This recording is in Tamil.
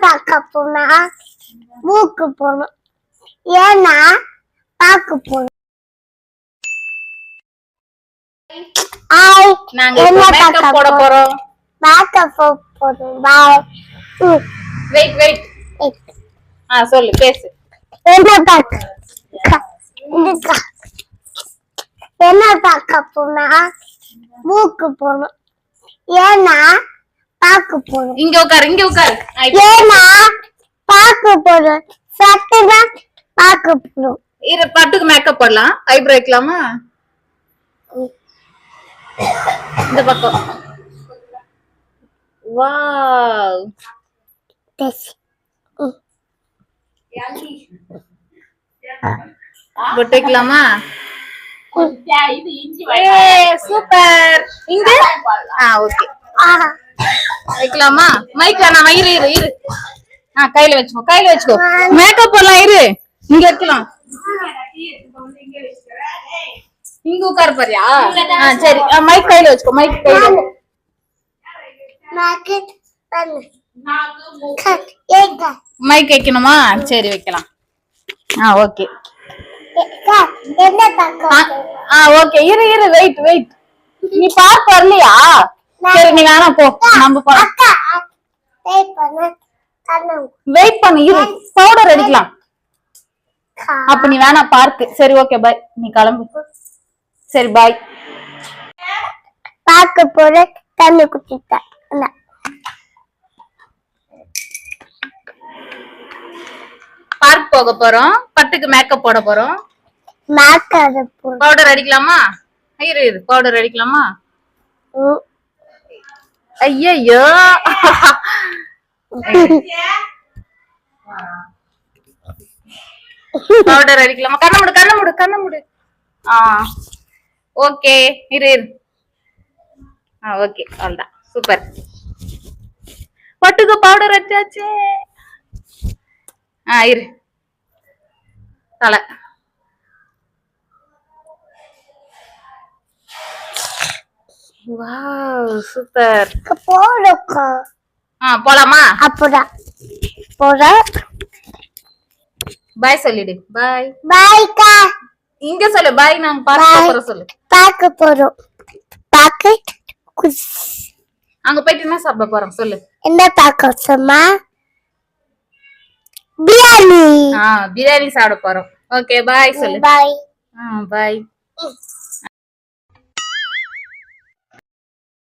பார்க்க போனா மூக்கு போகணும். ஏன்னா பார்க்க போகணும். நாங்க மேக்கப் போட போறோம். மேக்கப் போடுறோம். பாய். வெயிட். சொல்லு, பேசு. என்ன பார்க்க போனா மூக்கு போகணும். ஏன்னா பார்க்க போகணும். இங்க உட்காரு. ஏன்னா பார்க்க போகணும். சட்டை பார்க்க போகணும். இரு, பட்டுக்கு மேக்கப் போடலாம். ஐப்ரோ வைக்கலாமா? இந்த பக்கம். வாவ். பொட்டு வைக்கலாமா? சூப்பர். இங்க ஓகே வைக்கலாமா? மைக் வேணாம். இரு. கையில வச்சுக்கோ. மேக்கப் போடலாம். இரு, இங்க வைக்கலாம். இங்க உட்கார போறியா? சரி, மைக் கையில வச்சுக்கோ. மைக் வைக்கணுமா? சரி, வைக்கலாம். ஓகே. ஓகே, இரு. வெயிட். நீ பார்க்க வரலையா? சரி, நீ வேணா போ. நம்ம வெயிட் பண்ணு. இரு, பவுடர் அடிக்கலாம். அப்ப நீ வேணா பார்க்கு. சரி, ஓகே, பாய். நீ கிளம்பு. சரி, பாய். பார்க்க போற தண்ணி குடிச்சா பார்க் போக போறோம். பட்டுக்கு மேக்கப் போட போறோம். பவுடர் அடிக்கலாமா? இரு, பவுடர் அடிக்கலாமா? ஐயோ. பவுடர் அடிக்கலாமா? கண்ண மூடு. ஓகே, இரு. ஓகே, அவ்வளவுதான். சூப்பர். பட்டுக்கு பவுடர் அடிச்சாச்சு. இரு. தலை. Wow, super. போலாமா? அப்பதான் பாய் சொல்லிடு. பாய். பாய்க்கா. இங்க சொல்லு பாய். நாங்க பார்க்க போறோம். சொல்லு. பார்க்க போறோம். அங்க போயிட்டு என்ன சாப்பிட போறோம்? சொல்லு. என்ன பார்க்க சொன்னா? பிரியாணி. பிரியாணி சாப்பிட போறோம். ஓகே, பாய் சொல்லு. பாய். பாய்.